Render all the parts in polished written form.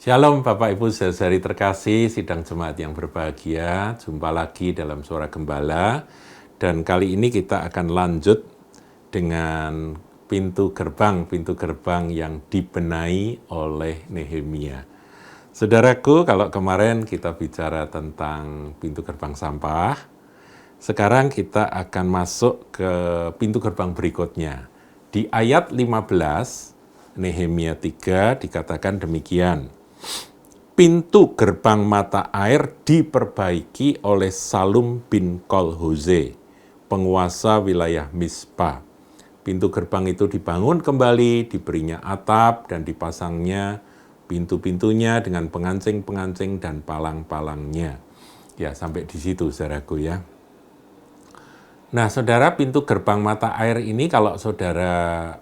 Shalom Bapak Ibu saudari terkasih, sidang jemaat yang berbahagia. Jumpa lagi dalam Suara Gembala. Dan kali ini kita akan lanjut dengan pintu gerbang yang dibenahi oleh Nehemia. Saudaraku, kalau kemarin kita bicara tentang pintu gerbang sampah, sekarang kita akan masuk ke pintu gerbang berikutnya. Di ayat 15, Nehemia 3 dikatakan demikian. Pintu gerbang mata air diperbaiki oleh Salum bin Kol-Hoze, penguasa wilayah Mispa. Pintu gerbang itu dibangun kembali, diberinya atap dan dipasangnya pintu-pintunya dengan pengancing-pengancing dan palang-palangnya. Ya, sampai di situ saudaraku ya. Nah, saudara, pintu gerbang mata air ini kalau saudara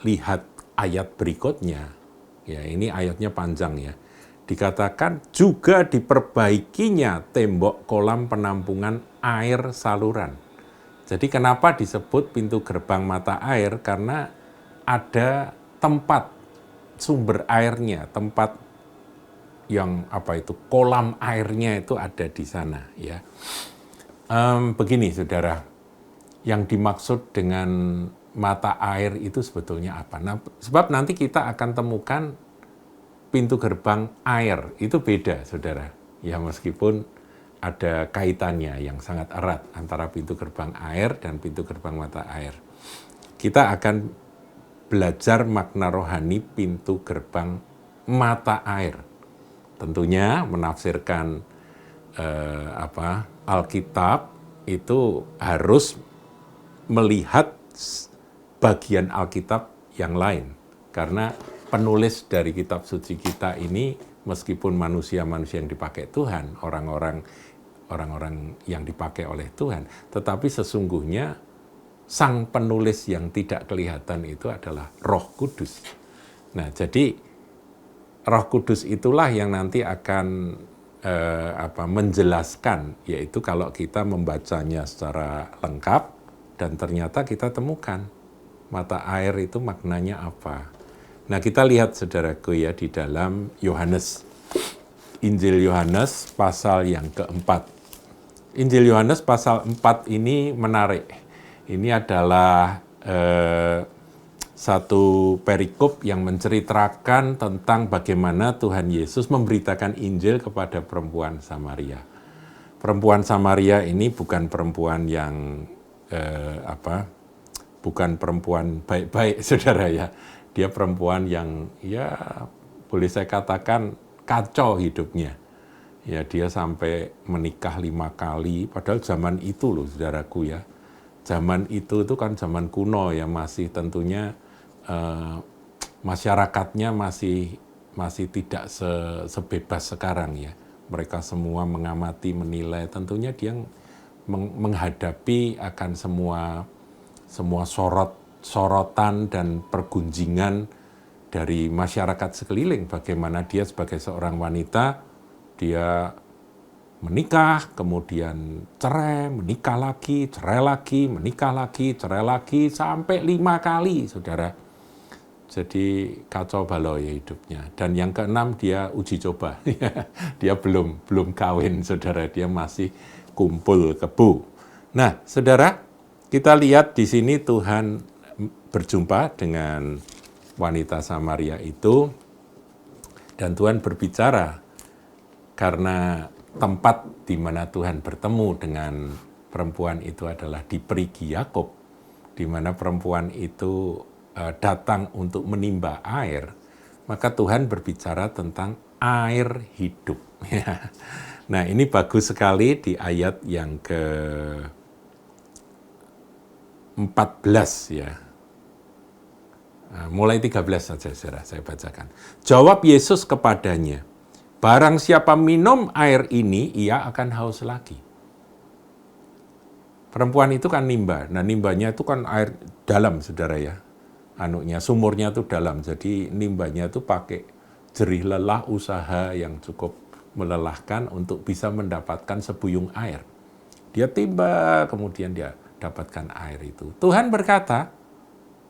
lihat ayat berikutnya, ya ini ayatnya panjang ya, dikatakan juga diperbaikinya tembok kolam penampungan air saluran. Jadi kenapa disebut pintu gerbang mata air? Karena ada tempat sumber airnya, tempat yang kolam airnya itu ada di sana ya. Begini saudara, yang dimaksud dengan mata air itu sebetulnya apa? Nah, sebab nanti kita akan temukan pintu gerbang air, itu beda saudara. Ya meskipun ada kaitannya yang sangat erat antara pintu gerbang air dan pintu gerbang mata air. Kita akan belajar makna rohani pintu gerbang mata air. Tentunya menafsirkan Alkitab itu harus melihat bagian Alkitab yang lain. Karena penulis dari kitab suci kita ini meskipun manusia-manusia yang dipakai Tuhan, orang-orang yang dipakai oleh Tuhan, tetapi sesungguhnya sang penulis yang tidak kelihatan itu adalah Roh Kudus. Nah, jadi Roh Kudus itulah yang nanti akan menjelaskan, yaitu kalau kita membacanya secara lengkap dan ternyata kita temukan mata air itu maknanya apa. Nah, kita lihat saudaraku ya di dalam Yohanes, Injil Yohanes pasal yang keempat. Injil Yohanes pasal 4 ini menarik. Ini adalah satu perikop yang menceritakan tentang bagaimana Tuhan Yesus memberitakan Injil kepada perempuan Samaria. Perempuan Samaria ini bukan perempuan yang bukan perempuan baik-baik saudara ya. Dia perempuan yang ya boleh saya katakan kacau hidupnya. Ya dia sampai menikah 5 kali, padahal zaman itu loh saudaraku ya. Zaman itu kan zaman kuno ya, masih tentunya masyarakatnya masih tidak sebebas sekarang ya. Mereka semua mengamati, menilai, tentunya dia menghadapi akan semua sorotan dan pergunjingan dari masyarakat sekeliling. Bagaimana dia sebagai seorang wanita, dia menikah, kemudian cerai, menikah lagi, cerai lagi, menikah lagi, cerai lagi, sampai 5 kali, saudara. Jadi kacau balau ya hidupnya. Dan yang keenam dia uji coba. Dia belum kawin, saudara. Dia masih kumpul kebo. Nah, saudara, kita lihat di sini Tuhan berjumpa dengan wanita Samaria itu. Dan Tuhan berbicara karena tempat di mana Tuhan bertemu dengan perempuan itu adalah di Perigi Yakub, di mana perempuan itu datang untuk menimba air, maka Tuhan berbicara tentang air hidup. Nah, ini bagus sekali di ayat yang ke-14 ya. Mulai 13 saja saya bacakan. Jawab Yesus kepadanya, barang siapa minum air ini, ia akan haus lagi. Perempuan itu kan nimba. Nah, nimbanya itu kan air dalam, saudara ya. Sumurnya itu dalam. Jadi nimbanya itu pakai jerih lelah usaha yang cukup melelahkan untuk bisa mendapatkan sebuyung air. Dia timba, kemudian dia dapatkan air itu. Tuhan berkata,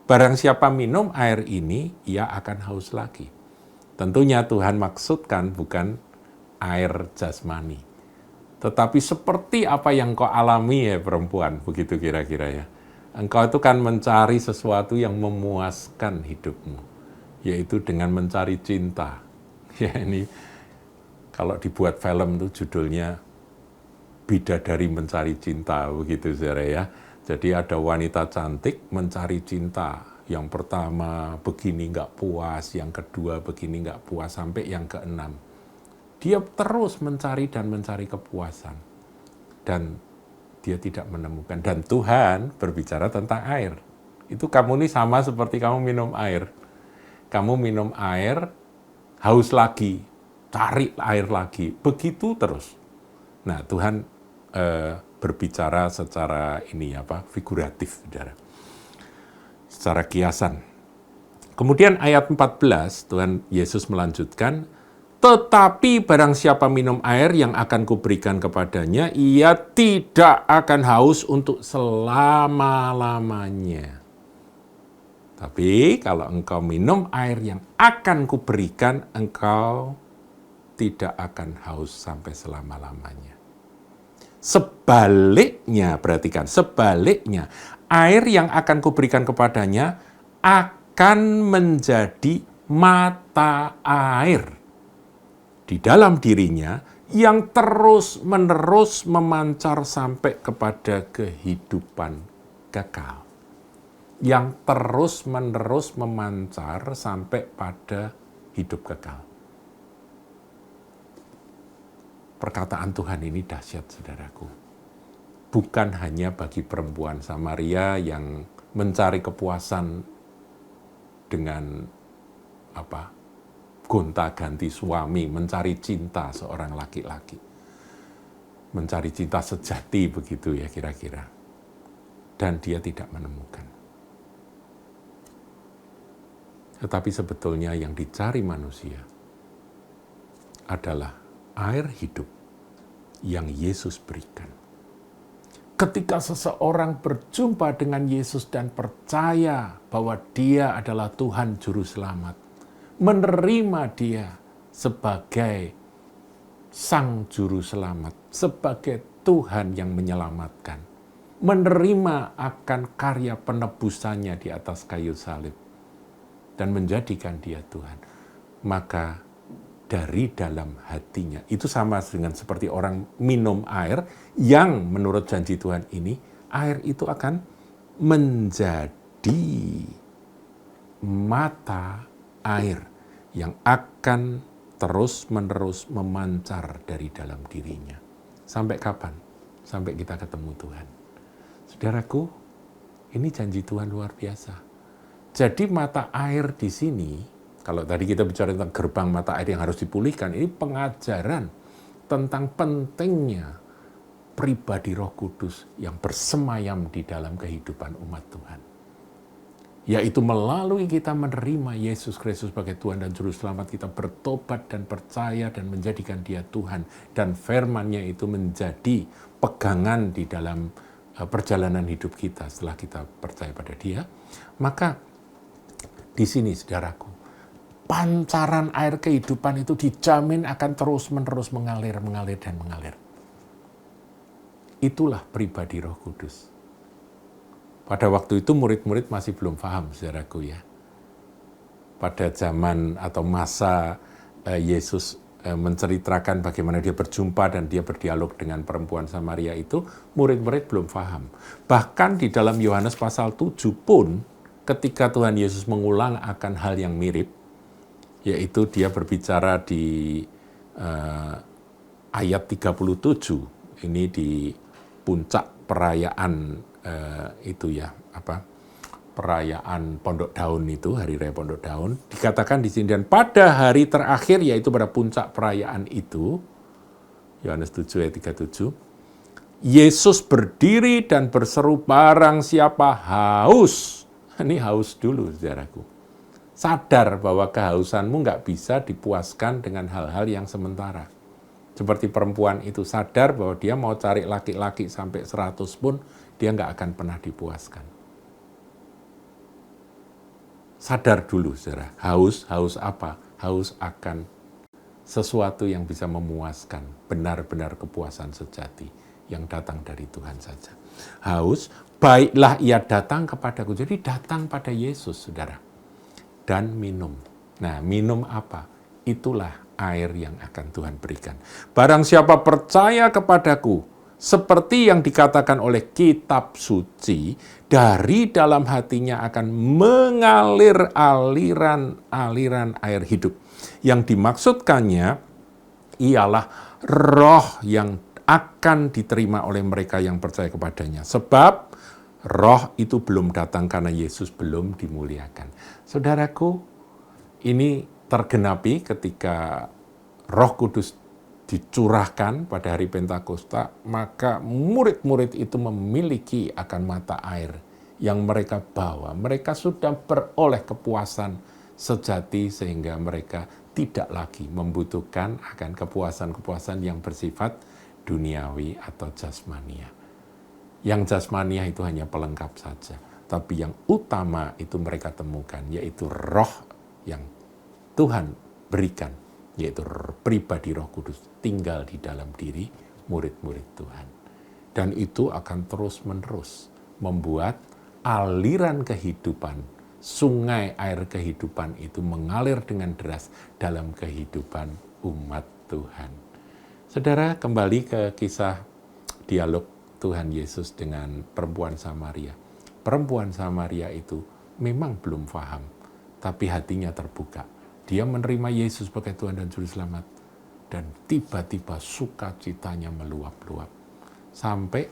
barang siapa minum air ini, ia akan haus lagi. Tentunya Tuhan maksudkan bukan air jasmani, tetapi seperti apa yang kau alami ya perempuan, begitu kira-kira ya. Engkau itu kan mencari sesuatu yang memuaskan hidupmu, yaitu dengan mencari cinta. Ya ini kalau dibuat film itu judulnya Bidadari Mencari Cinta, begitu saudara ya. Jadi ada wanita cantik mencari cinta. Yang pertama begini nggak puas, yang kedua begini nggak puas, sampai yang keenam. Dia terus mencari dan mencari kepuasan. Dan dia tidak menemukan. Dan Tuhan berbicara tentang air. Itu kamu ini sama seperti kamu minum air. Kamu minum air, haus lagi, cari air lagi. Begitu terus. Nah, Tuhan berbicara secara figuratif, saudara. Secara kiasan. Kemudian ayat 14, Tuhan Yesus melanjutkan, tetapi barang siapa minum air yang akan kuberikan kepadanya, ia tidak akan haus untuk selama-lamanya. Tapi kalau engkau minum air yang akan kuberikan, engkau tidak akan haus sampai selama-lamanya. Sebaliknya, perhatikan, sebaliknya, air yang akan kuberikan kepadanya akan menjadi mata air di dalam dirinya yang terus-menerus memancar sampai kepada kehidupan kekal. Yang terus-menerus memancar sampai pada hidup kekal. Perkataan Tuhan ini dahsyat, saudaraku. Bukan hanya bagi perempuan Samaria yang mencari kepuasan dengan gonta-ganti suami, mencari cinta seorang laki-laki. Mencari cinta sejati begitu ya kira-kira. Dan dia tidak menemukan. Tetapi sebetulnya yang dicari manusia adalah air hidup yang Yesus berikan. Ketika seseorang berjumpa dengan Yesus dan percaya bahwa Dia adalah Tuhan Juru Selamat, menerima Dia sebagai Sang Juru Selamat, sebagai Tuhan yang menyelamatkan, menerima akan karya penebusannya di atas kayu salib, dan menjadikan Dia Tuhan, maka dari dalam hatinya. Itu sama dengan seperti orang minum air yang menurut janji Tuhan ini, air itu akan menjadi mata air yang akan terus-menerus memancar dari dalam dirinya. Sampai kapan? Sampai kita ketemu Tuhan. Saudaraku, ini janji Tuhan luar biasa. Jadi mata air di sini, kalau tadi kita bicara tentang gerbang mata air yang harus dipulihkan, ini pengajaran tentang pentingnya pribadi Roh Kudus yang bersemayam di dalam kehidupan umat Tuhan. Yaitu melalui kita menerima Yesus Kristus sebagai Tuhan dan Juru Selamat, kita bertobat dan percaya dan menjadikan Dia Tuhan. Dan firman-Nya itu menjadi pegangan di dalam perjalanan hidup kita setelah kita percaya pada Dia. Maka di sini, saudaraku, pancaran air kehidupan itu dijamin akan terus-menerus mengalir. Itulah pribadi Roh Kudus. Pada waktu itu murid-murid masih belum paham, saudaraku ya. Pada zaman atau masa Yesus menceritakan bagaimana dia berjumpa dan dia berdialog dengan perempuan Samaria itu, murid-murid belum paham. Bahkan di dalam Yohanes pasal 7 pun, ketika Tuhan Yesus mengulang akan hal yang mirip, yaitu dia berbicara di ayat 37, ini di puncak perayaan perayaan Pondok Daun itu, Hari Raya Pondok Daun, dikatakan di sini, dan pada hari terakhir, yaitu pada puncak perayaan itu, Yohanes 7 ayat 37, Yesus berdiri dan berseru, barang siapa haus, ini haus dulu, saudaraku. Sadar bahwa kehausanmu nggak bisa dipuaskan dengan hal-hal yang sementara. Seperti perempuan itu sadar bahwa dia mau cari laki-laki sampai 100 pun, dia nggak akan pernah dipuaskan. Sadar dulu, saudara. Haus apa? haus akan sesuatu yang bisa memuaskan, benar-benar kepuasan sejati yang datang dari Tuhan saja. Haus, baiklah ia datang kepadaku. Jadi datang pada Yesus, saudara. Dan minum. Nah, minum apa? Itulah air yang akan Tuhan berikan. Barang siapa percaya kepadaku, seperti yang dikatakan oleh kitab suci, dari dalam hatinya akan mengalir aliran-aliran air hidup. Yang dimaksudkannya ialah roh yang akan diterima oleh mereka yang percaya kepadanya. Sebab roh itu belum datang karena Yesus belum dimuliakan. Saudaraku, ini tergenapi ketika Roh Kudus dicurahkan pada hari Pentakosta, maka murid-murid itu memiliki akan mata air yang mereka bawa. Mereka sudah beroleh kepuasan sejati sehingga mereka tidak lagi membutuhkan akan kepuasan-kepuasan yang bersifat duniawi atau jasmania. Yang jasmania itu hanya pelengkap saja, tapi yang utama itu mereka temukan, yaitu roh yang Tuhan berikan, yaitu pribadi Roh Kudus tinggal di dalam diri murid-murid Tuhan. Dan itu akan terus-menerus membuat aliran kehidupan, sungai air kehidupan itu mengalir dengan deras dalam kehidupan umat Tuhan. Saudara, kembali ke kisah dialog Tuhan Yesus dengan perempuan Samaria. Perempuan Samaria itu memang belum paham, tapi hatinya terbuka. Dia menerima Yesus sebagai Tuhan dan Juru Selamat. Dan tiba-tiba sukacitanya meluap-luap. Sampai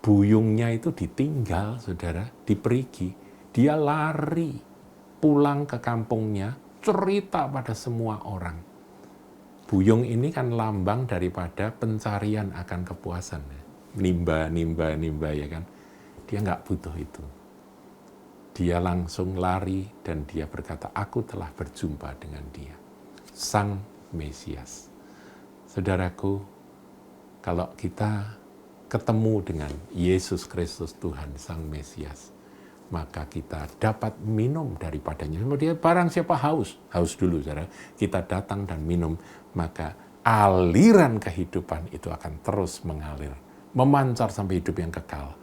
buyungnya itu ditinggal, saudara, diperigi. Dia lari pulang ke kampungnya, cerita pada semua orang. Buyung ini kan lambang daripada pencarian akan kepuasan. Nimba, ya kan. Dia nggak butuh itu. Dia langsung lari dan dia berkata, aku telah berjumpa dengan dia, Sang Mesias. Saudaraku, kalau kita ketemu dengan Yesus Kristus Tuhan, Sang Mesias, maka kita dapat minum daripadanya. Kemudian barang siapa haus dulu, saudara. Kita datang dan minum, maka aliran kehidupan itu akan terus mengalir, memancar sampai hidup yang kekal.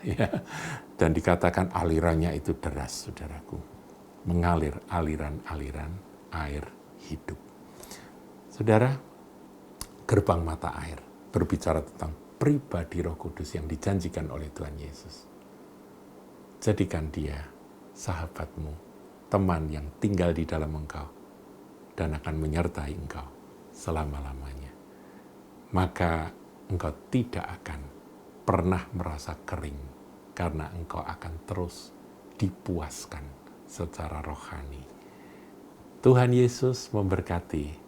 Dan dikatakan alirannya itu deras, saudaraku. Mengalir aliran-aliran air hidup. Saudara, gerbang mata air berbicara tentang pribadi Roh Kudus yang dijanjikan oleh Tuhan Yesus. Jadikan dia sahabatmu, teman yang tinggal di dalam engkau, dan akan menyertai engkau selama-lamanya. Maka engkau tidak akan pernah merasa kering, karena engkau akan terus dipuaskan secara rohani. Tuhan Yesus memberkati